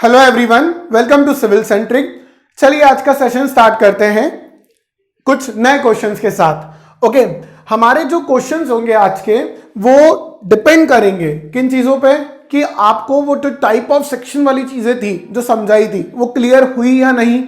Hello everyone, welcome to civil centric. चलिए आज का सेशन स्टार्ट करते हैं कुछ नए क्वेश्चंस के साथ। ओके, हमारे जो क्वेश्चंस होंगे आज के वो डिपेंड करेंगे किन चीजों पे कि आपको वो जो टाइप ऑफ सेक्शन वाली चीजें थी जो समझाई थी वो क्लियर हुई या नहीं,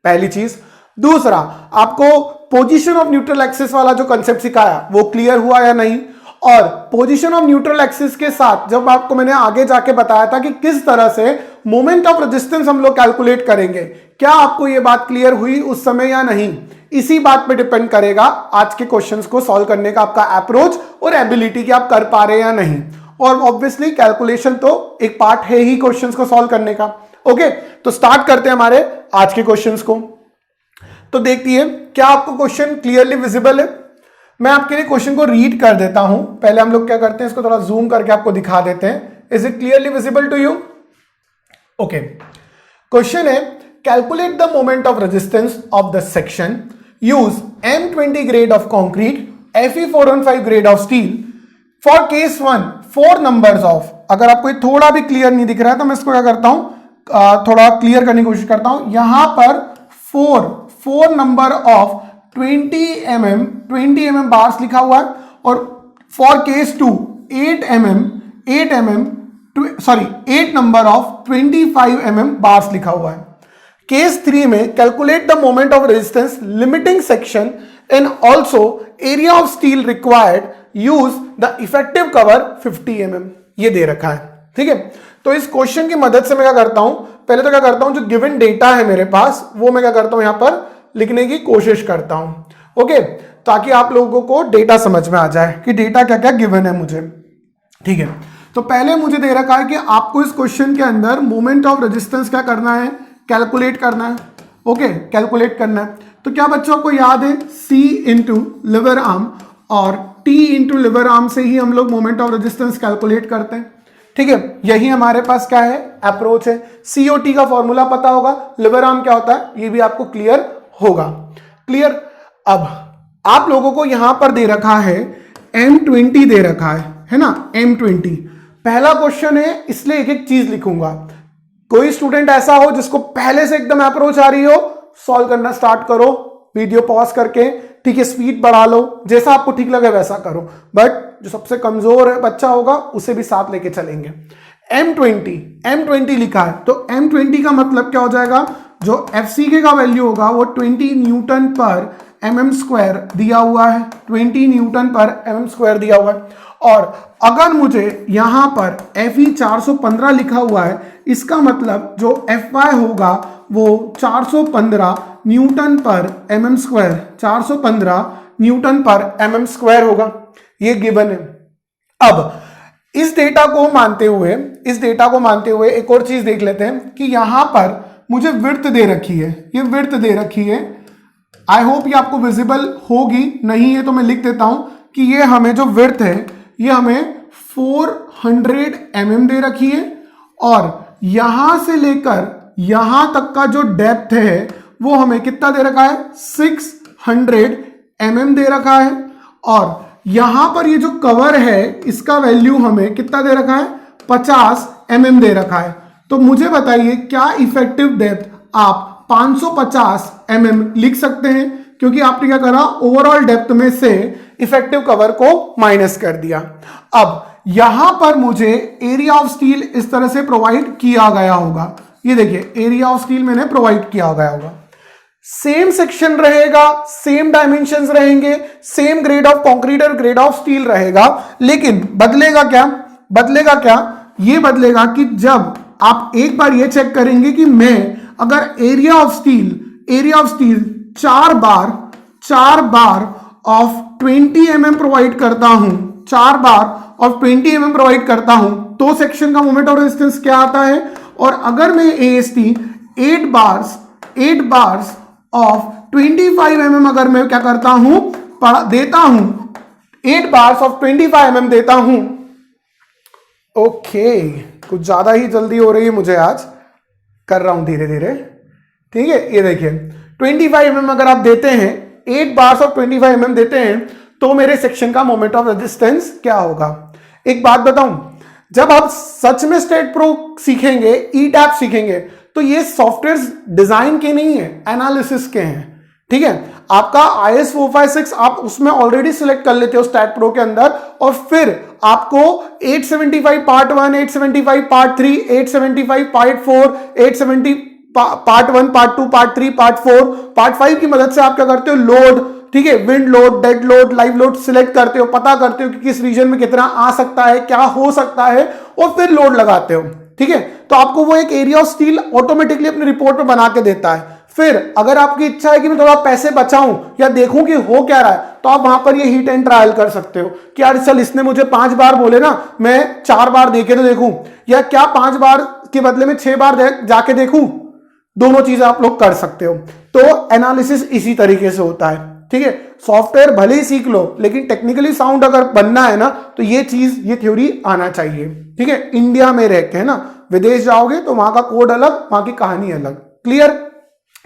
पहली चीज। दूसरा, आपको पोजीशन ऑफ न्यूट्रल एक्सिस वाला जो कंसेप्ट सिखाया वो क्लियर हुआ या नहीं, और पोजीशन ऑफ न्यूट्रल एक्सिस के साथ जब आपको मैंने आगे जाके बताया था कि किस तरह से मोमेंट ऑफ रेजिस्टेंस हम लोग कैलकुलेट करेंगे, क्या आपको यह बात क्लियर हुई उस समय या नहीं, इसी बात पे डिपेंड करेगा आज के क्वेश्चंस को सॉल्व करने का आपका अप्रोच और एबिलिटी कि आप कर पा रहे हैं या नहीं। और ऑब्वियसली कैलकुलेशन तो एक पार्ट है ही क्वेश्चंस को सॉल्व करने का। ओके, तो स्टार्ट करते हैं हमारे आज के क्वेश्चंस को। तो देखिए, क्या आपको क्वेश्चन क्लियरली विजिबल है? मैं आपके लिए क्वेश्चन को रीड कर देता हूं। पहले हम लोग क्या करते हैं, इसको थोड़ा जूम करके आपको दिखा देते हैं। Is it clearly visible to you? Okay, question है calculate the moment of resistance of the section, use M20 grade of concrete, Fe415 grade of steel for case 1 4 numbers of. अगर आपको थोड़ा भी क्लियर नहीं दिख रहा है तो मैं इसको क्या करता हूं, थोड़ा क्लियर करने की कोशिश करता हूं। यहां पर 4 नंबर ऑफ 20 mm बार्स लिखा हुआ है, और for case 2 8 number of 25 mm bars लिखा हुआ है। केस 3 में calculate the moment of resistance limiting section and also area of steel required, use the effective cover 50 mm। ये दे रखा है, ठीक है। तो इस क्वेश्चन की मदद से मैं क्या करता हूं, पहले तो क्या करता हूं, जो गिवन डेटा है मेरे पास वो मैं क्या करता हूं यहां पर लिखने की कोशिश करता हूं। ओके, ताकि आप लोगों को डेटा समझ में आ जाए कि डेटा क्या क्या गिवन है मुझे, ठीक है। तो पहले मुझे दे रखा है कि आपको इस क्वेश्चन के अंदर मोमेंट ऑफ रेजिस्टेंस क्या करना है, कैलकुलेट करना है। ओके, कैलकुलेट करना है। तो क्या बच्चों को याद है, C इंटू लिवर आर्म और T इंटू लिवर आर्म से ही हम लोग मोमेंट ऑफ रेजिस्टेंस कैलकुलेट करते हैं, ठीक है। यही हमारे पास क्या है, अप्रोच है। COT का फॉर्मूला पता होगा, लिवर आर्म क्या होता है ये भी आपको क्लियर होगा। क्लियर? अब आप लोगों को यहां पर दे रखा है M20 दे रखा है ना, M20। पहला क्वेश्चन है इसलिए एक एक चीज लिखूंगा। कोई स्टूडेंट ऐसा हो जिसको पहले से एकदम अप्रोच आ रही हो, सॉल्व करना स्टार्ट करो वीडियो पॉज करके, ठीक है। स्पीड बढ़ा लो, जैसा आपको ठीक लगे वैसा करो, बट जो सबसे कमजोर है बच्चा होगा उसे भी साथ लेके चलेंगे। M20 लिखा है, तो M20 का मतलब क्या हो जाएगा, जो FCK का वैल्यू होगा वो 20 न्यूटन पर mm स्क्वायर दिया हुआ है, 20 न्यूटन पर mm स्क्वायर दिया हुआ है। और अगर मुझे यहां पर Fe 415 लिखा हुआ है, इसका मतलब जो Fy होगा वो 415 न्यूटन पर mm स्क्वायर, 415 न्यूटन पर mm स्क्वायर होगा। ये गिवन है। अब इस डेटा को मानते हुए एक और चीज देख लेते हैं कि यहां पर मुझे विड्थ दे रखी है, ये विड्थ दे रखी है। आई होप ये आपको विजिबल होगी, नहीं है तो मैं लिख देता हूं कि ये हमें जो विड्थ है ये हमें 400 mm दे रखी है, और यहां से लेकर यहां तक का जो डेप्थ है वो हमें कितना दे रखा है, 600 mm दे रखा है। और यहां पर ये जो कवर है इसका वैल्यू हमें कितना दे रखा है, 50 mm दे रखा है। तो मुझे बताइए क्या इफेक्टिव डेप्थ आप 550 mm लिख सकते हैं, क्योंकि आपने क्या करा, ओवरऑल डेप्थ में से इफेक्टिव कवर को माइनस कर दिया। अब यहां पर मुझे एरिया ऑफ स्टील इस तरह से प्रोवाइड किया गया होगा, ये देखिए एरिया ऑफ स्टील मैंने प्रोवाइड किया गया होगा। सेम सेक्शन रहेगा, सेम डायमेंशंस रहेंगे, सेम ग्रेड ऑफ कंक्रीट और ग्रेड ऑफ स्टील रहेगा, लेकिन बदलेगा क्या, ये बदलेगा कि जब आप एक बार ये चेक करेंगे कि मैं अगर area of steel 4 bar of 20 mm provide करता हूं, 4 बार ऑफ 20 mm प्रोवाइड करता हूं, तो सेक्शन का मोमेंट ऑफ रेजिस्टेंस क्या आता है। और अगर मैं AST 8 बार्स ऑफ 25 mm अगर मैं क्या करता हूं, देता हूं 8 बार्स ऑफ 25 mm देता हूं। ओके, कुछ ज्यादा ही जल्दी हो रही है मुझे आज, कर रहा हूं धीरे धीरे, ठीक है। ये देखिए 25 mm अगर आप देते हैं, 8 बार्स ऑफ 25 mm देते हैं, तो मेरे सेक्शन का मोमेंट ऑफ रेजिस्टेंस क्या होगा। एक बात बताऊं, जब आप सच में स्टेट प्रो सीखेंगे, ई टैप सीखेंगे, तो ये सॉफ्टवेयर डिजाइन के नहीं है, एनालिसिस के हैं। ठीक है, आपका IS 456 आप उसमें ऑलरेडी सिलेक्ट कर लेते हो स्टैट प्रो के अंदर, और फिर आपको 875 part 1, 875 part 3, 875 part 4, 870 part 1, part 2, part 3, part 4, part 5 की मदद से आप क्या करते हो, लोड, ठीक है, wind load, dead load, live load select करते हो, पता करते हो कि किस रीजन में कितना आ सकता है, क्या हो सकता है, और फिर लोड लगाते हो। ठीक है, तो आपको वो एक एरिया ऑफ स्टील ऑटोमेटिकली अपनी रिपोर्ट में बना के देता है। फिर अगर आपकी इच्छा है कि मैं थोड़ा पैसे बचाऊं या देखूं कि हो क्या रहा है, तो आप वहां पर ये हीट एंड ट्रायल कर सकते हो कि यार चल इसने मुझे 5 बार बोले ना, मैं 4 बार देके तो देखूं, या क्या 5 बार के बदले में 6 बार जाके देखूं। दोनों चीजें आप लोग कर सकते हो। तो एनालिसिस इसी तरीके से होता है। ठीक है, सॉफ्टवेयर भले ही सीख लो, लेकिन टेक्निकली साउंड अगर बनना है ना, तो ये चीज, ये थ्योरी आना चाहिए। ठीक है, इंडिया में रह के, है ना, विदेश जाओगे तो वहां का कोड अलग, वहां की कहानी अलग। क्लियर?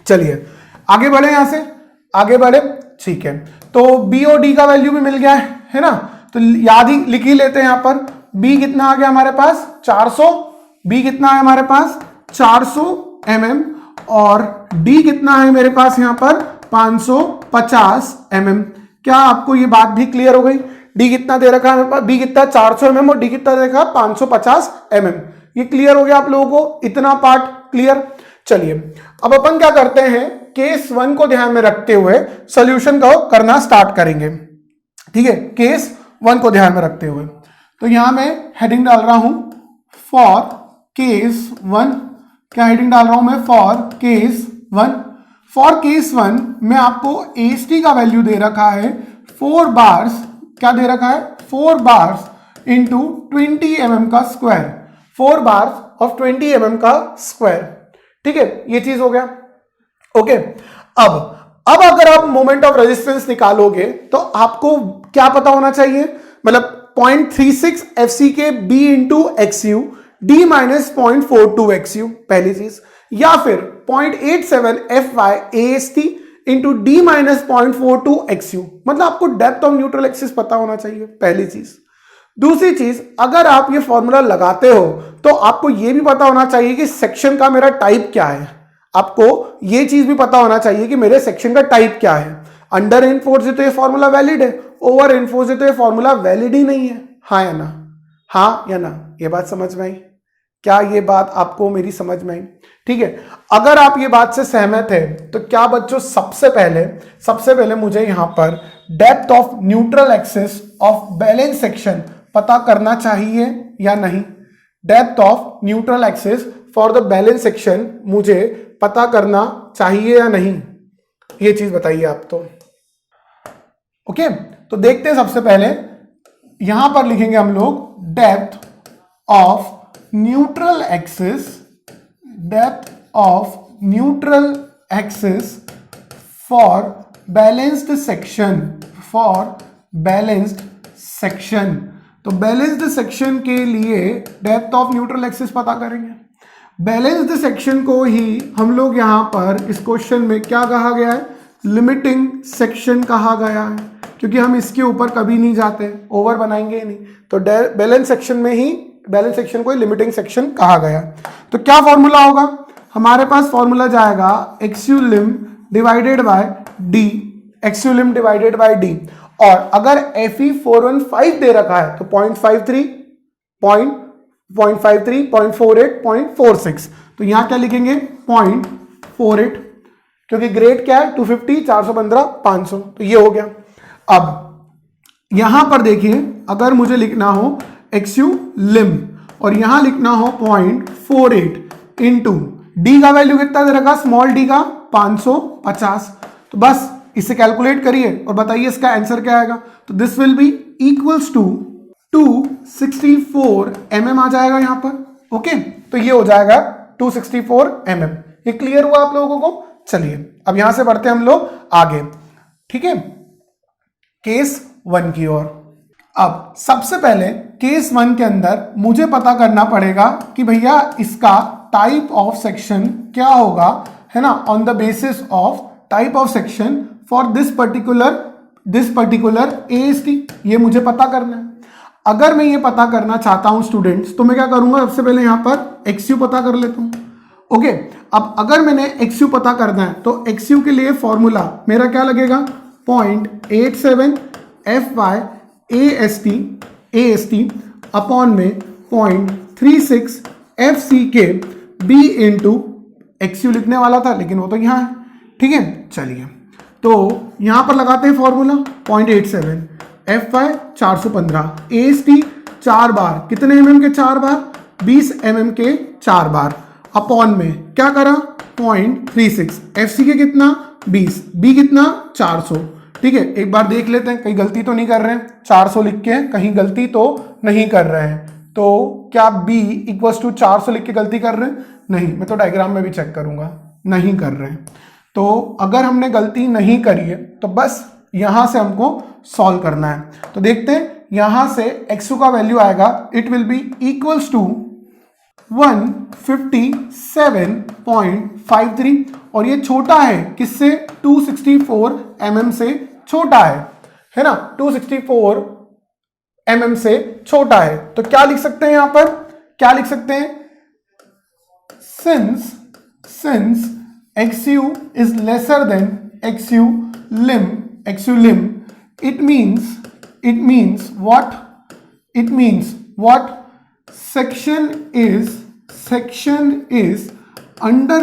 चलिए आगे बढ़े, यहां से आगे बढ़े। ठीक है, तो बी और डी का वैल्यू भी मिल गया है ना, तो याद ही लिख ही लेते हैं। यहां पर बी कितना आ गया हमारे पास, 400। बी कितना है हमारे पास, 400 mm, और डी कितना है मेरे पास यहां पर, 550 mm। क्या आपको ये बात भी क्लियर हो गई? डी कितना दे रखा है, बी कितना 400 mm और डी कितना दे रखा 550 mm। ये क्लियर हो गया आप लोगों को, इतना पार्ट क्लियर। चलिए अब अपन क्या करते हैं, केस 1 को ध्यान में रखते हुए सॉल्यूशन को करना स्टार्ट करेंगे। ठीक है, केस 1 को ध्यान में रखते हुए, तो यहां मैं हेडिंग डाल रहा हूं फॉर केस 1। क्या हेडिंग डाल रहा हूं मैं, फॉर केस 1। फॉर केस 1 में आपको AST का वैल्यू दे रखा है 4 बार्स। क्या दे रखा है, 4 बार्स इंटू 20 mm का स्क्वायर, 4 बार्स ऑफ 20 mm का स्क्वायर। ठीक है, ये चीज हो गया। ओके, अब अगर आप मोमेंट ऑफ रेजिस्टेंस निकालोगे तो आपको क्या पता होना चाहिए, मतलब 0.36 FC के B into XU, D minus 0.42 XU, पहली चीज, या फिर 0.87 FY AST into D minus 0.42 XU, मतलब आपको डेप्थ ऑफ न्यूट्रल एक्सिस पता होना चाहिए, पहली चीज। दूसरी चीज, अगर आप ये फॉर्मूला लगाते हो तो आपको ये भी पता होना चाहिए कि सेक्शन का मेरा टाइप क्या है। आपको ये चीज भी पता होना चाहिए कि मेरे सेक्शन का टाइप क्या है। अंडर एनफोर्स है तो ये फॉर्मूला वैलिड है, ओवर एनफोर्स है तो ये फॉर्मूला वैलिड ही नहीं है। हाँ या ना, हाँ या ना, ये बात समझ में आई? क्या ये बात आपको मेरी समझ में आई? ठीक है, अगर आप ये बात से सहमत है तो क्या बच्चों, सबसे पहले मुझे यहां पर depth of neutral axis of balance section पता करना चाहिए या नहीं? Depth of neutral axis for the balance section मुझे पता करना चाहिए या नहीं, ये चीज बताइए आप तो। ओके, तो देखते हैं। सबसे पहले यहां पर लिखेंगे हम लोग depth of neutral axis, depth of neutral axis for balanced section, for balanced section. तो बैलेंस्ड सेक्शन के लिए डेप्थ ऑफ न्यूट्रल एक्सिस पता करेंगे। बैलेंस्ड सेक्शन को ही हम लोग यहां पर इस क्वेश्चन में क्या कहा गया है, लिमिटिंग सेक्शन कहा गया है, क्योंकि हम इसके ऊपर कभी नहीं जाते, ओवर बनाएंगे ही नहीं। तो बैलेंस सेक्शन में ही, बैलेंस सेक्शन को ही लिमिटिंग सेक्शन कहा गया। तो क्या फॉर्मूला होगा हमारे पास, फॉर्मूला जाएगा XU lim divided by D, XU lim divided by D। और अगर FE 415 दे रखा है तो 0.53, 0.53, 0.48, 0.46, तो यहां क्या लिखेंगे 0.48, क्योंकि ग्रेड क्या है 250, 415, 500, तो ये हो गया। अब यहां पर देखिए, अगर मुझे लिखना हो XU lim और यहां लिखना हो 0.48 इंटू D का वैल्यू कितना दे रखा, स्मॉल d का 550, तो बस इसे कैलकुलेट करिए और बताइए इसका आंसर क्या आएगा। तो this will be equals to 264 mm आ जाएगा यहां पर। ओके, तो ये हो जाएगा 264 mm। ये क्लियर हुआ आप लोगों को? चलिए अब यहां से बढ़ते हैं हम लोग आगे। ठीक है, केस 1 की ओर। अब सबसे पहले केस 1 के अंदर मुझे पता करना पड़ेगा कि भैया इसका टाइप ऑफ सेक्शन क्या होगा, है ना, on the basis of type of section for this particular AST, ये मुझे पता करना है। अगर मैं ये पता करना चाहता हूं स्टूडेंट्स, तो मैं क्या करूंगा, सबसे पहले यहां पर एक्सयू पता कर लेता हूं। ओके, अब अगर मैंने एक्सयू पता करना है तो एक्सयू के लिए फॉर्मूला मेरा क्या लगेगा, 0.87 FY AST अपॉन में 0.36 FCK B इंटू एक्सयू लिखने वाला था लेकिन वो तो यहाँ है। ठीक है, चलिए तो यहां पर लगाते हैं फॉर्मूला 0.87 FY 415 AST 4 बार, कितने mm के 4 बार, 20 mm के 4 बार अपॉन में क्या करा 0.36 FCK कितना 20, B कितना 400। ठीक है, एक बार देख लेते हैं कहीं गलती तो नहीं कर रहे हैं, 400 लिख के कहीं गलती तो नहीं कर रहे हैं। तो क्या B इक्वल्स टू 400 लिख के गलती कर रहे हैं, नहीं, मैं तो डायग्राम में भी चेक करूंगा, नहीं कर रहे हैं। तो अगर हमने गलती नहीं करी है तो बस यहां से हमको सॉल्व करना है। तो देखते हैं यहां से x2 का वैल्यू आएगा, it will be equals to 157.53 और ये छोटा है किससे, 264 mm से छोटा है ना, 264 mm से छोटा है। तो क्या लिख सकते हैं यहां पर, क्या लिख सकते हैं, since XU is lesser than XU lim, it means what section is under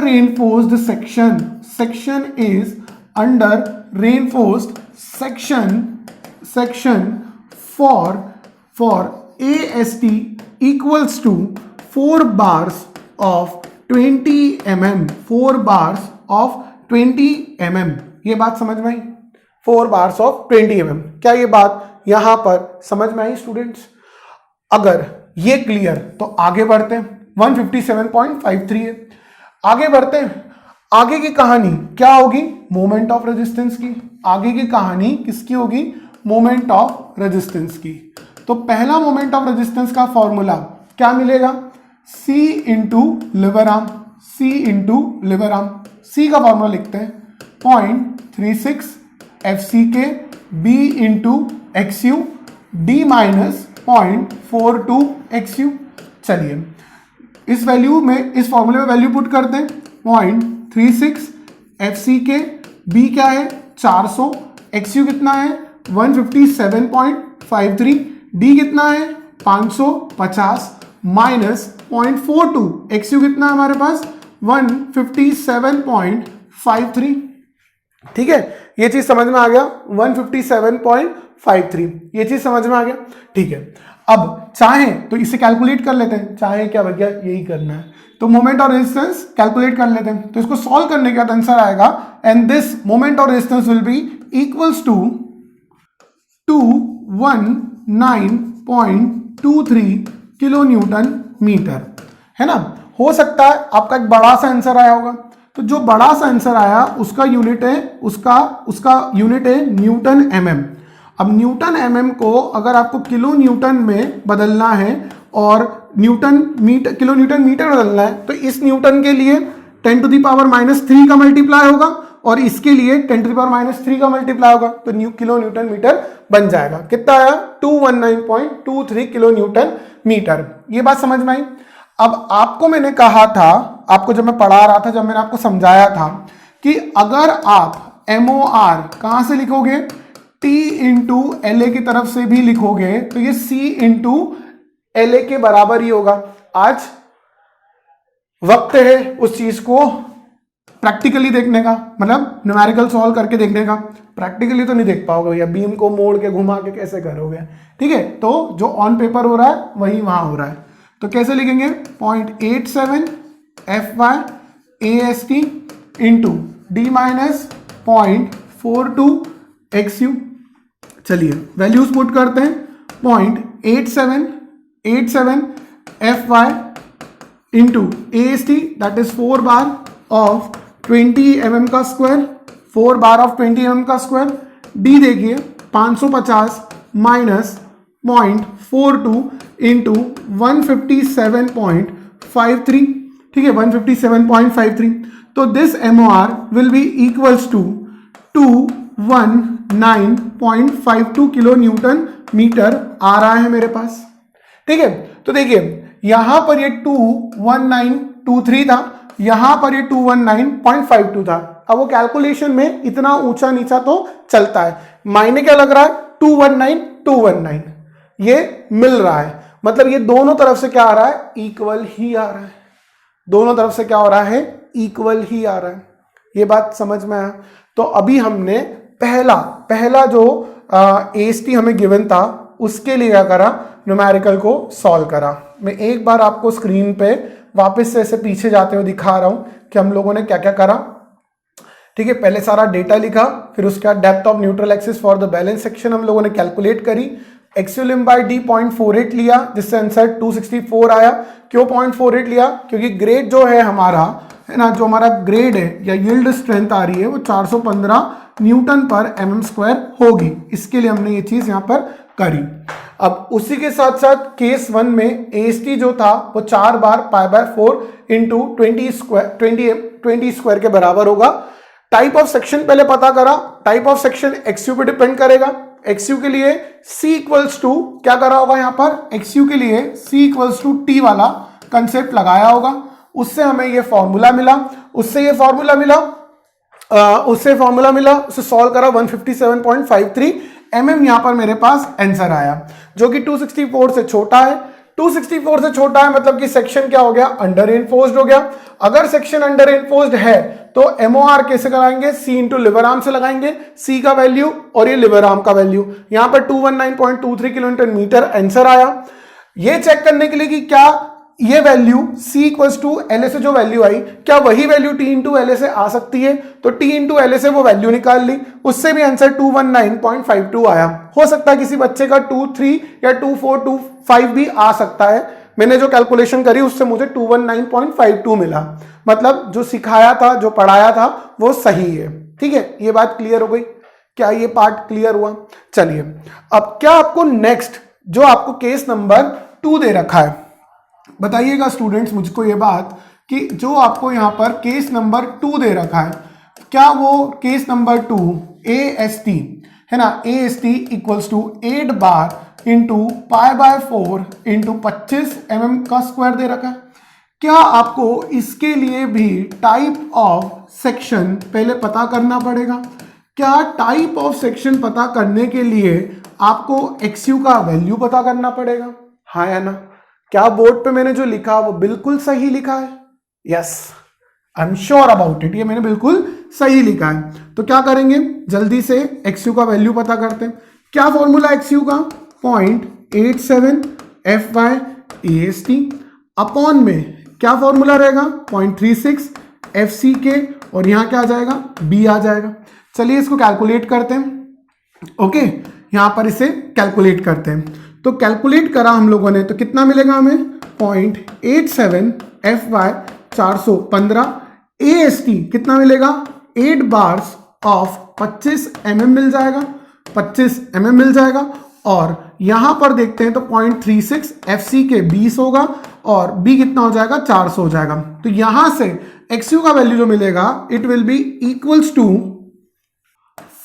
reinforced section for AST equals to 4 bars of 20 mm, 4 bars of 20 mm। ये बात समझ में आई, 4 bars of 20 mm, क्या ये बात यहां पर समझ में आई स्टूडेंट्स? अगर ये क्लियर तो आगे बढ़ते हैं, 157.53 है, आगे बढ़ते हैं। आगे की कहानी क्या होगी, मोमेंट ऑफ रेजिस्टेंस की। आगे की कहानी किसकी होगी, मोमेंट ऑफ रेजिस्टेंस की। तो पहला मोमेंट ऑफ रेजिस्टेंस का फॉर्मूला क्या मिलेगा, C into lever arm, C का फॉर्मूला लिखते हैं 0.36 FCK B into XU D minus 0.42 XU। चलिए इस वैल्यू में, इस फॉर्मूले में वैल्यू पुट करते हैं, 0.36 FCK B क्या है 400, XU कितना है 157.53, D कितना है 550 माइनस 0.42, XU कितना है हमारे पास 157.53। ठीक है, ये चीज समझ में आ गया, 157.53, ये चीज समझ में आ गया। ठीक है, अब चाहे तो इसे कैलकुलेट कर लेते हैं, चाहे क्या भैया यही करना है, तो मोमेंट और रेजिस्टेंस कैलकुलेट कर लेते हैं। तो इसको सॉल्व करने के बाद आंसर आएगा, एंड दिस मोमेंट और resistance will be equals to 219.23 kilo newton metre, है ना। हो सकता है आपका एक बड़ा सा आंसर आया होगा, तो जो बड़ा सा आंसर आया उसका यूनिट है, उसका यूनिट है न्यूटन mm। अब न्यूटन mm को अगर आपको किलो न्यूटन में बदलना है और किलो न्यूटन मीटर बदलना है, तो इस न्यूटन के लिए 10 to the power -3 का मल्टीप्लाई होगा और इसके लिए 10 to the power -3 का मल्टीप्लाई होगा, तो किलो न्यूटन मीटर बन जाएगा। कितना आया, 219.23 किलो न्यूटन मीटर। ये बात समझ में आई। अब आपको मैंने कहा था, आपको जब मैं पढ़ा रहा था, जब मैंने आपको समझाया था कि अगर आप MOR कहां से लिखोगे, T इंटू LA की तरफ से भी लिखोगे तो ये C इंटू LA के बराबर ही होगा। आज वक्त है उस चीज को प्रैक्टिकली देखने का, मतलब न्यूमेरिकल सॉल्व करके देखने का। प्रैक्टिकली तो नहीं देख पाओगे भैया, बीम को मोड़ के घुमा के कैसे करोगे, ठीक है। तो जो ऑन पेपर हो रहा है वही वहां हो रहा है। तो कैसे लिखेंगे, 0.87 FY AST into D minus 0.42 XU। चलिए वैल्यूज पुट करते हैं, 0.87 FY into AST that is 4 bar of 20 mm का स्क्वायर, 4 बार ऑफ 20 mm का स्क्वायर। D देखिए 550 माइनस 0.42 इंटू 157.53, ठीक है 157.53। तो this MOR will be equals to 219.52 kilo newton metre आ रहा है मेरे पास। ठीक है, तो देखिए यहां पर ये 21923 था, यहां पर ये 219.52 था। अब वो कैलकुलेशन में इतना ऊंचा नीचा तो चलता है, मायने क्या लग रहा है, 219 ये मिल रहा है, मतलब ये दोनों तरफ से क्या आ रहा है, इक्वल ही आ रहा है। दोनों तरफ से क्या हो रहा है, इक्वल ही आ रहा है। ये बात समझ में आया। तो अभी हमने पहला जो AST हमें गिवन था उसके लिए क्या करा, न्यूमेरिकल को सॉल्व करा। मैं एक बार आपको स्क्रीन पे वापस से ऐसे पीछे जाते हुए दिखा रहा हूं कि हम लोगों ने क्या क्या करा। ठीक है, पहले सारा डेटा लिखा, फिर उसके बाद depth of neutral axis for the balance section हम लोगों ने कैलकुलेट करी। एक्सियल बाय डी 0.48 लिया, जिससे आंसर 264 आया। क्यों 0.48 लिया, क्योंकि ग्रेड जो है हमारा, है ना, जो हमारा ग्रेड है या यील्ड स्ट्रेंथ आ रही है वो 415 न्यूटन पर mm स्क्वायर होगी, इसके लिए हमने ये चीज यहां पर करी। अब उसी के साथ साथ केस 1 में AST जो था वो 4 बार π/4 इंटू 20 स्क्वायर के बराबर होगा। टाइप ऑफ सेक्शन पहले पता करा, टाइप ऑफ सेक्शन XU पे डिपेंड करेगा। XU के लिए C इक्वल्स टू क्या करा होगा, यहां पर XU के लिए C इक्वल्स टू T वाला कंसेप्ट लगाया होगा, उससे हमें ये फॉर्मूला मिला, उससे सॉल्व करा 157.53 mm यहां पर मेरे पास आंसर आया, जो कि 264 से छोटा है। 264 से छोटा है मतलब कि सेक्शन क्या हो गया, अंडर एनफोर्स्ड हो गया। अगर सेक्शन अंडर एनफोर्स्ड है तो MOR कैसे कराएंगे, C इंटू लिवर आर्म से लगाएंगे, C का वैल्यू और ये लिवर आर्म का वैल्यू। यहां पर 219.23 किलोमीटर मीटर आंसर आया। ये चेक करने के लिए कि क्या ये value C equals to LA से जो वैल्यू आई, क्या वही वैल्यू T इंटू LA से आ सकती है, तो T इंटू LA से वो वैल्यू निकाल ली, उससे भी आंसर 219.52 आया। हो सकता है किसी बच्चे का 23 या 2425 भी आ सकता है। मैंने जो कैलकुलेशन करी उससे मुझे 219.52 मिला, मतलब जो सिखाया था, जो पढ़ाया था वो सही है। ठीक है, ये बात क्लियर हो गई, क्या ये पार्ट क्लियर हुआ। चलिए, अब क्या आपको नेक्स्ट जो आपको केस नंबर 2 दे रखा है, बताइएगा स्टूडेंट्स मुझको ये बात कि जो आपको यहां पर केस नंबर 2 दे रखा है, क्या वो केस नंबर 2 AST है ना, AST इक्वल्स टू 8 बार इंटू π/4 इंटू 25 mm का स्क्वायर दे रखा है। क्या आपको इसके लिए भी टाइप ऑफ सेक्शन पहले पता करना पड़ेगा? क्या टाइप ऑफ सेक्शन पता करने के लिए आपको XU का वैल्यू पता करना पड़ेगा, हाँ या ना? क्या बोर्ड पे मैंने जो लिखा वो बिल्कुल सही लिखा है? Yes, I am sure about it, ये मैंने बिल्कुल सही लिखा है। तो क्या करेंगे, जल्दी से XU का वैल्यू पता करते हैं। क्या फॉर्मूला XU का, 0.87 FY AST अपॉन में क्या फॉर्मूला रहेगा, 0.36 FCK, और यहां क्या आ जाएगा, B आ जाएगा। चलिए इसको कैलकुलेट करते हैं। ओके, यहां पर इसे कैलकुलेट करते हैं। तो कैलकुलेट करा हम लोगों ने, तो कितना मिलेगा हमें, 0.87 FY 415 AST कितना मिलेगा, 8 बार्स ऑफ 25 mm मिल जाएगा, 25 mm मिल जाएगा। और यहां पर देखते हैं तो 0.36 FCK 20 होगा और B कितना हो जाएगा, 400 हो जाएगा। तो यहां से XU का वैल्यू जो मिलेगा, it will be equals to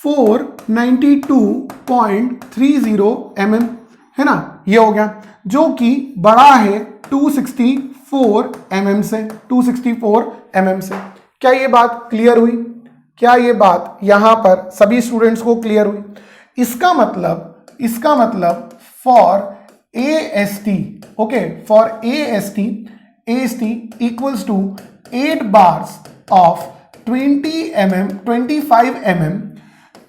492.30 mm, है ना, ये हो गया, जो कि बड़ा है 264 mm से, 264 mm से। क्या ये बात क्लियर हुई? क्या ये बात यहां पर सभी स्टूडेंट्स को क्लियर हुई? इसका मतलब for AST, okay, for AST equals to 8 bars of 25 mm,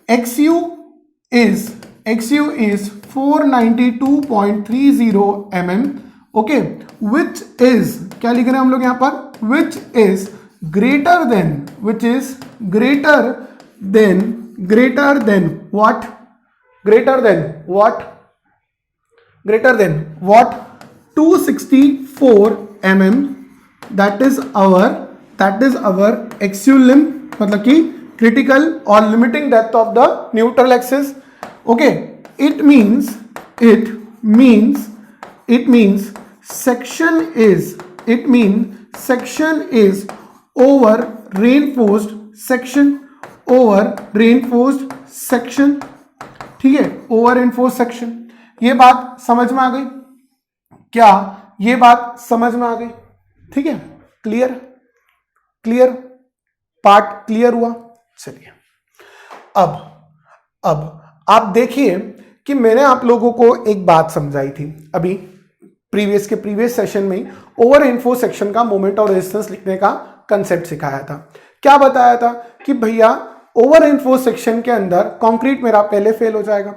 XU is 492.30 mm, okay, which is, क्या लिख रहे हैं हम लोग यहां पर, which is greater than what, greater than what, 264 mm, that is our XU lim, मतलब कि critical or limiting depth of the neutral axis. Okay, it means section is over reinforced section, over reinforced section, ठीक है, over reinforced section. ये बात समझ में आ गई क्या? ये बात समझ में आ गई? ठीक है, क्लियर? क्लियर? पार्ट क्लियर हुआ? चलिए अब आप देखिए कि मैंने आप लोगों को एक बात समझाई थी अभी प्रीवियस सेशन में, ओवर इन्फो सेक्शन का मोमेंट ऑफ रेजिस्टेंस लिखने का कंसेप्ट सिखाया था। क्या बताया था कि भैया ओवर इन्फो सेक्शन के अंदर कंक्रीट मेरा पहले फेल हो जाएगा,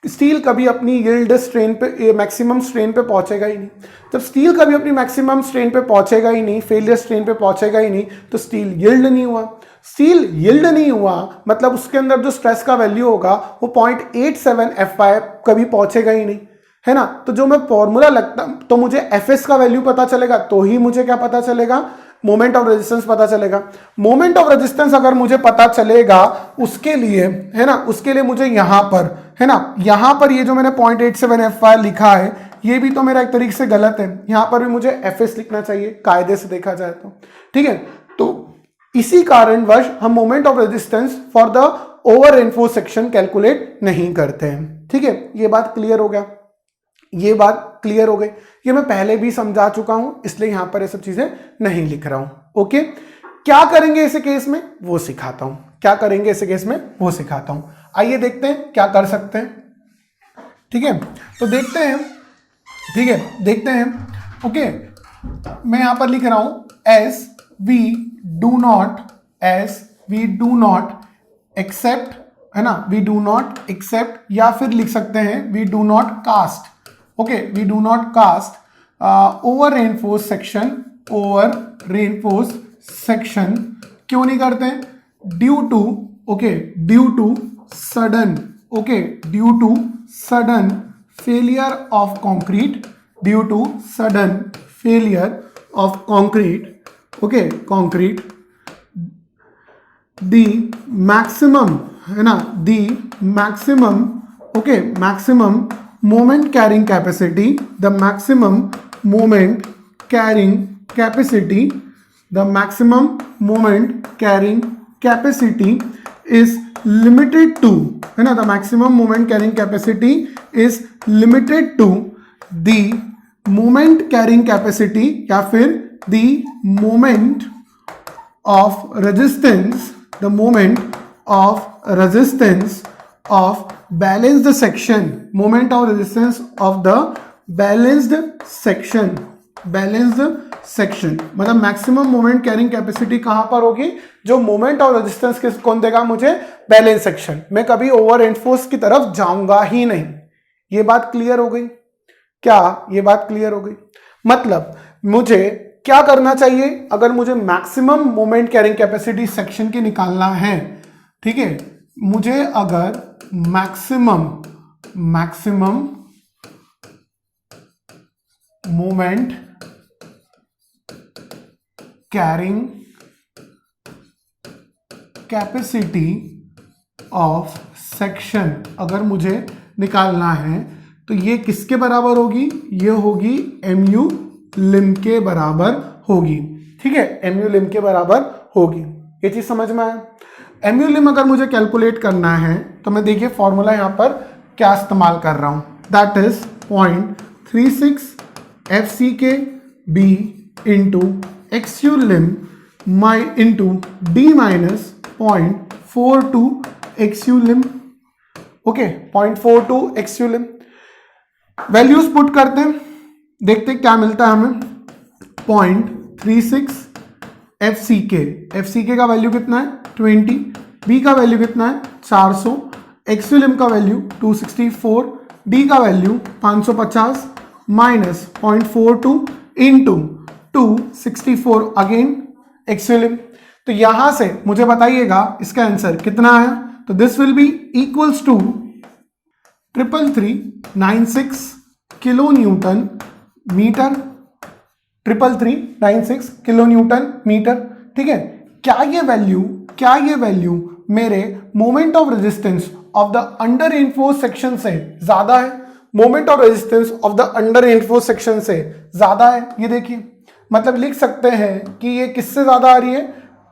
स्टील कभी अपनी यील्ड स्ट्रेन पे, मैक्सिमम स्ट्रेन पे पहुंचेगा ही नहीं। जब स्टील कभी अपनी मैक्सिमम स्ट्रेन पे पहुंचेगा ही नहीं, फेलियर स्ट्रेन पे पहुंचेगा ही नहीं, तो स्टील यील्ड नहीं हुआ। स्टील यील्ड नहीं हुआ मतलब उसके अंदर जो स्ट्रेस का वैल्यू होगा वो 0.87 FY कभी पहुंचेगा ही नहीं, है ना। तो जो मैं फॉर्मूला लगता तो मुझे एफएस का वैल्यू पता चलेगा, तो ही मुझे क्या पता चलेगा? मोमेंट ऑफ रेजिस्टेंस पता चलेगा। मोमेंट ऑफ रेजिस्टेंस अगर मुझे पता चलेगा, उसके लिए, है ना, उसके लिए मुझे यहां पर, है ना, यहां पर ये जो मैंने 0.87 FY लिखा है, ये भी तो मेरा एक तरीके से गलत है। यहां पर भी मुझे एफएस लिखना चाहिए कायदे से देखा जाए तो, ठीक है। तो इसी कारणवश हम moment of resistance for the over reinforced section calculate नहीं करते हैं, ठीक है। ये बात क्लियर हो गया? ये बात क्लियर हो गई? ये मैं पहले भी समझा चुका हूं, इसलिए यहां पर ये सब चीजें नहीं लिख रहा हूं। ओके, क्या करेंगे ऐसे केस में वो सिखाता हूं, क्या करेंगे ऐसे केस में वो सिखाता हूं। आइए देखते हैं क्या कर सकते हैं, ठीक है। तो देखते हैं, ठीक है, देखते हैं। ओके, मैं यहां पर लिख रहा हूं as we do not accept, है ना, वी डू नॉट एक्सेप्ट, या फिर लिख सकते हैं we do not cast. Okay, we do not cast over reinforced section, over reinforced section क्यों नहीं करते हैं? Due to, okay, due to sudden, okay, due to sudden failure of concrete, due to sudden failure of concrete, okay, concrete, the maximum, है ना, the maximum, okay, maximum moment carrying capacity, the maximum moment carrying capacity, the maximum moment carrying capacity is limited to, है ना, the maximum moment carrying capacity is limited to the moment carrying capacity या फिर the moment of resistance, the moment of resistance of balanced section, moment of resistance of the balanced section, balanced section मतलब maximum moment carrying capacity कहां पर होगी? जो moment of resistance किस कौन देगा मुझे? Balance section. मैं कभी ओवर एनफोर्स की तरफ जाऊंगा ही नहीं। ये बात क्लियर हो गई क्या? ये बात क्लियर हो गई? मतलब मुझे क्या करना चाहिए अगर मुझे maximum moment carrying capacity section की निकालना है, ठीक है। मुझे अगर maximum moment carrying capacity of section अगर मुझे निकालना है तो ये किसके बराबर होगी? ये होगी mu लिम के बराबर होगी, ठीक है, mu लिम के बराबर होगी। ये चीज समझ में आया? mu लिम अगर मुझे कैलकुलेट करना है तो मैं देखिए फॉर्मूला यहां पर क्या इस्तेमाल कर रहा हूं, that is 0.36 FCK B into XU lim माई into D minus 0.42 XU lim, okay, 0.42 XU lim. Values put करते हैं, देखते क्या मिलता है हमें। 0.36 FCK का वैल्यू कितना है? 20, B का वैल्यू कितना है? 400, XULIM का वैल्यू 264, D का value 550 minus 0.42 into 264 again XULIM। तो यहां से मुझे बताइएगा इसका आंसर कितना है। तो this will be equals to 3396 kilo newton metre, 3396 kilo newton metre, ठीक है। क्या ये वैल्यू मेरे moment of resistance of the under reinforced section से ज्यादा है? Moment of resistance of the under reinforced section से ज्यादा है। ये देखिए, मतलब लिख सकते हैं कि ये किससे ज्यादा आ रही है?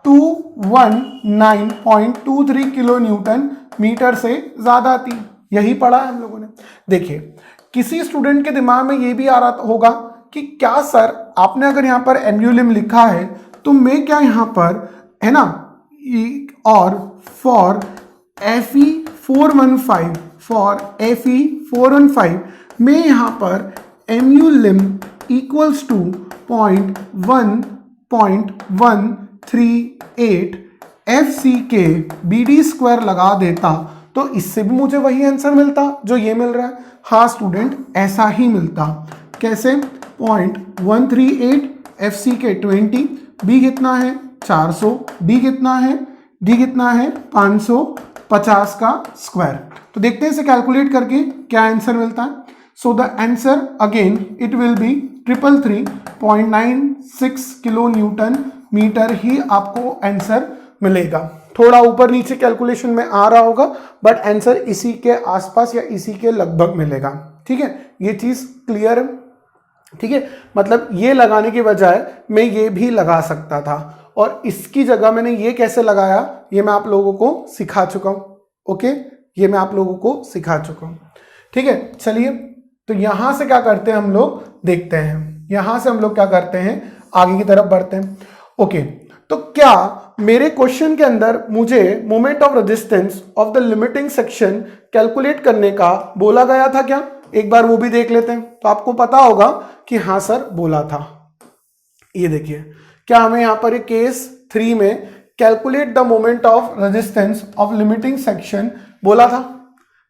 219.23 किलो न्यूटन मीटर से ज्यादा थी। यही पढ़ा है हम लोगों ने। देखिए, किसी स्टूडेंट के दिमाग में ये भी आ रहा होगा कि क्या सर, आपने अगर यहां पर एम्यूलिम लिखा है तो मैं क्या यहां पर, है ना, और फॉर Fe415 मैं यहां पर एम्यूलिम equals to 0.138 FCK BD square लगा देता तो इससे भी मुझे वही आंसर मिलता जो ये मिल रहा है। हाँ स्टूडेंट, ऐसा ही मिलता। कैसे? 0.138 FCK 20, B कितना है 400, D कितना है 550 का स्क्वायर। तो देखते हैं इसे कैलकुलेट करके क्या आंसर मिलता है। So the answer again it will be 333.96 kilo newton metre ही आपको आंसर मिलेगा। थोड़ा ऊपर नीचे कैलकुलेशन में आ रहा होगा, बट आंसर इसी के आसपास या इसी के लगभग मिलेगा। ठीक है, ये चीज क्लियर है। ठीक है, मतलब ये लगाने के बजाय मैं ये भी लगा सकता था, और इसकी जगह मैंने ये कैसे लगाया ये मैं आप लोगों को सिखा चुका हूं। ओके, ये मैं आप लोगों को सिखा चुका हूं। ठीक है, चलिए तो यहां से क्या करते हैं हम लोग देखते हैं। यहां से हम लोग क्या करते हैं, आगे की तरफ बढ़ते हैं। ओके, तो क्या मेरे क्वेश्चन के अंदर मुझे moment of resistance of the limiting section calculate करने का बोला गया था क्या? एक बार वो भी देख लेते हैं। तो आपको पता होगा कि हाँ सर बोला था। ये देखिए, क्या हमें यहां पर केस 3 में calculate the moment of resistance of limiting section बोला था।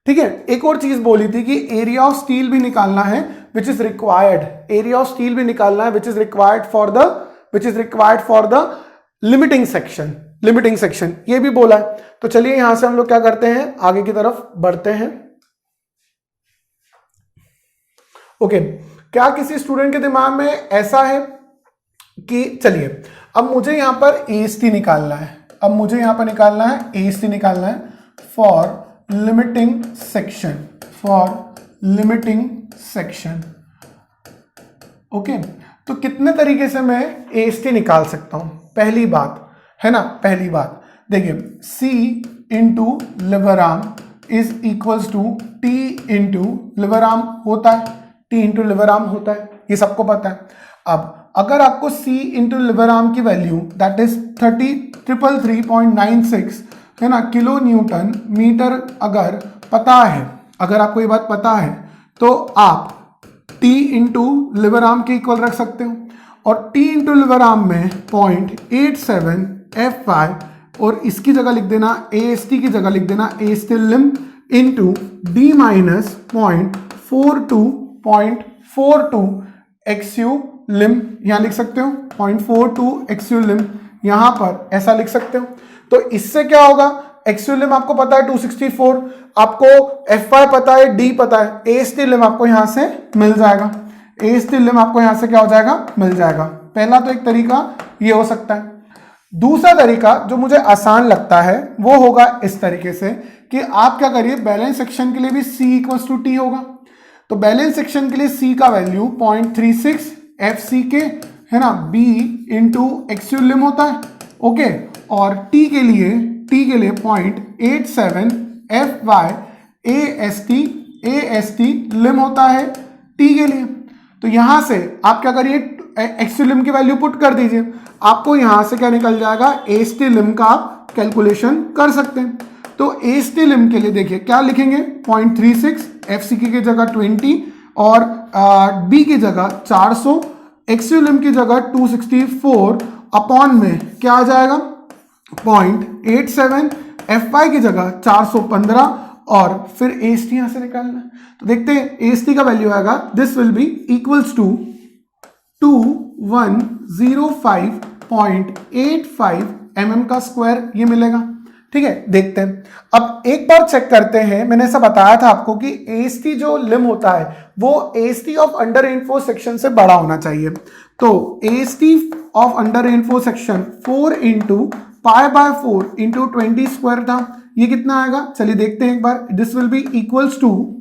ठीक है, एक और चीज बोली थी कि एरिया ऑफ स्टील भी निकालना है which is required. Area of steel भी निकालना है which is required for the limiting section ये भी बोला है। तो चलिए यहां से हम लोग क्या करते हैं, आगे की तरफ बढ़ते हैं। ओके, क्या किसी स्टूडेंट के दिमाग में ऐसा है कि चलिए अब मुझे यहां पर AST निकालना है। अब मुझे यहां पर निकालना है AST निकालना है फॉर लिमिटिंग सेक्शन। ओके, तो कितने तरीके से मैं AST निकाल सकता हूं? पहली बात है ना, पहली बात देखिए, C into lever arm is equals to T into lever arm होता है। T इंटू लिवर आर्म होता है, ये सबको पता है। अब अगर आपको C इंटू लिवर आर्म की वैल्यू दैट इज 333.96 है ना किलो न्यूटन मीटर अगर पता है, अगर आपको ये बात पता है तो आप T इंटू लिवर आर्म के इक्वल रख सकते हो। और T इंटू लिवर आर्म में 0.87 F5 और इसकी जगह लिख देना AST की जगह लिख देना AST लिम इंटू D माइनस 0.42 XU लिम, यहां लिख सकते हो 0.42 XU लिम, यहां पर ऐसा लिख सकते हो। तो इससे क्या होगा, XU लिम आपको पता है 264, आपको F5 पता है, D पता है, AST लिम आपको यहां से मिल जाएगा। AST लिम आपको यहां से क्या हो जाएगा, मिल जाएगा। पहला तो एक तरीका ये हो सकता है। दूसरा तरीका जो मुझे आसान लगता है वो होगा इस तरीके से कि आप क्या करिए, बैलेंस सेक्शन के लिए भी C इक्वल्स टू T होगा। तो बैलेंस सेक्शन के लिए C का वैल्यू 0.36 FCK है ना, B इंटू XU लिम होता है। ओके, और T के लिए 0.87 FY AST लिम होता है T के लिए। तो यहां से आप क्या करिए, XU लिम की वैल्यू पुट कर दीजिए, आपको यहां से क्या निकल जाएगा, AST लिम का आप कैलकुलेशन कर सकते हैं। तो AST लिम के लिए देखिए क्या लिखेंगे, 0.36 FCK की जगह 20 और B की जगह 400, XU लिम की जगह 264 अपॉन में क्या आ जाएगा 0.87, FY की जगह 415 और फिर AST यहां से निकालना है। तो देखते हैं AST का वैल्यू आएगा, this will be equals to 2105.85 mm का स्क्वायर, ये मिलेगा। ठीक है, देखते हैं। अब एक बार चेक करते हैं, मैंने ऐसा बताया था आपको कि AST जो लिम होता है वो AST of under reinforce section से बड़ा होना चाहिए। तो AST of under reinforce section 4 into π/4 into 20 square था, ये कितना आएगा, चलिए देखते हैं एक बार। This will be equals to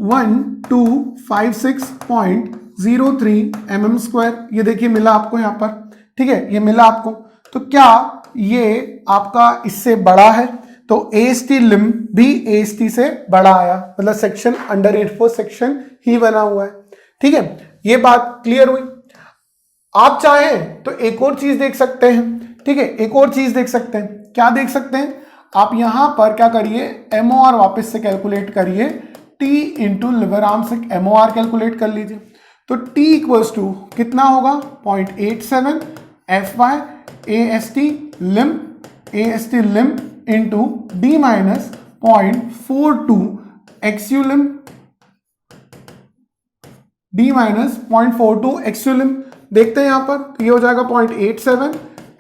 1256.03 mm square, ये देखिए मिला आपको यहां पर। ठीक है, ये मिला आपको। तो क्या ये आपका इससे बड़ा है? तो AST लिम भी AST से बड़ा आया, मतलब सेक्शन अंडर रेनफोर्स सेक्शन ही बना हुआ है। ठीक है, ये बात क्लियर हुई। आप चाहें तो एक और चीज देख सकते हैं। ठीक है, एक और चीज देख सकते हैं। क्या देख सकते हैं? आप यहां पर क्या करिए, MOR वापस से कैलकुलेट करिए, T इंटू लिवर आर्म से MOR कैलकुलेट कर लीजिए। तो T इक्वल्स टू कितना होगा? 0.87 FY AST लिम इंटू D माइनस 0.42 XU लिम, D माइनस 0.42 XU लिम। देखते हैं यहां पर, ये हो जाएगा 0.87,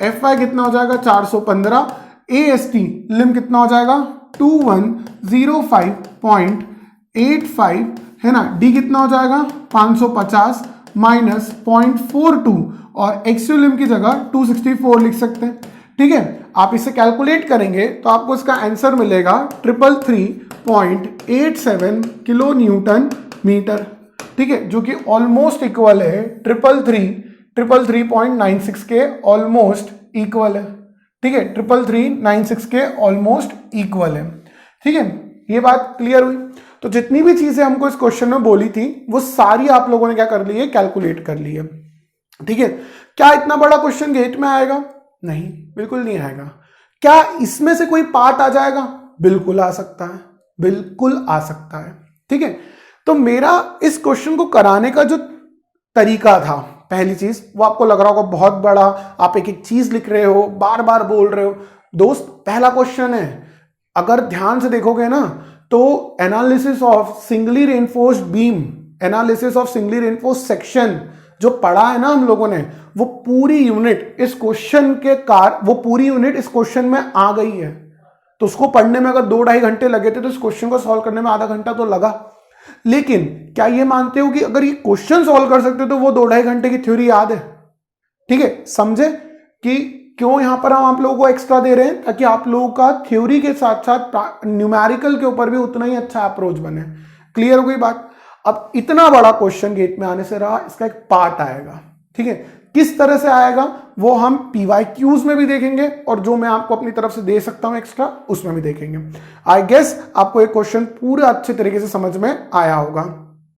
FY कितना हो जाएगा 415, AST लिम कितना हो जाएगा 2105.85 है ना, D कितना हो जाएगा 550 माइनस 0.42 और XU लिम की जगह 264 लिख सकते हैं। ठीक है, आप इसे कैलकुलेट करेंगे तो आपको इसका आंसर मिलेगा 333.87 किलो न्यूटन मीटर। ठीक है, जो कि ऑलमोस्ट इक्वल है 333.96 के ऑलमोस्ट इक्वल है। ठीक है, 333.96 के ऑलमोस्ट इक्वल है। ठीक है, ये बात क्लियर हुई। तो जितनी भी चीजें हमको इस क्वेश्चन में बोली थी वो सारी आप लोगों ने क्या कर ली है, कैलकुलेट कर ली है। ठीक है, क्या इतना बड़ा क्वेश्चन गेट में आएगा? नहीं, बिल्कुल नहीं आएगा। क्या इसमें से कोई पार्ट आ जाएगा? बिल्कुल आ सकता है, बिल्कुल आ सकता है। ठीक है, तो मेरा इस क्वेश्चन को कराने का जो तरीका था, पहली चीज वो आपको लग रहा होगा बहुत बड़ा, आप एक एक चीज लिख रहे हो, बार बार बोल रहे हो। दोस्त, पहला क्वेश्चन है, अगर ध्यान से देखोगे ना तो analysis of singly reinforced beam, analysis of singly reinforced section जो पढ़ा है ना हम लोगों ने, वो पूरी यूनिट इस क्वेश्चन के वो पूरी यूनिट इस क्वेश्चन में आ गई है। तो उसको पढ़ने में अगर 2-2.5 घंटे लगे थे तो इस क्वेश्चन को सॉल्व करने में आधा घंटा तो लगा। लेकिन क्या ये मानते हो कि अगर ये क्वेश्चन सॉल्व कर सकते हो तो वो 2-2.5 घंटे की थ्योरी याद है? ठीक है, समझे कि क्यों यहां पर हम आप लोगों को एक्स्ट्रा दे रहे हैं? ताकि आप लोगों का थ्योरी के साथ साथ न्यूमेरिकल के ऊपर भी उतना ही अच्छा अप्रोच बने। क्लियर हो गई बात? अब इतना बड़ा क्वेश्चन गेट में आने से रहा, इसका एक पार्ट आएगा। ठीक है, किस तरह से आएगा वो हम PYQs में भी देखेंगे और जो मैं आपको अपनी तरफ से दे सकता हूं एक्स्ट्रा उसमें भी देखेंगे। आई गेस आपको एक क्वेश्चन पूरा अच्छे तरीके से समझ में आया होगा।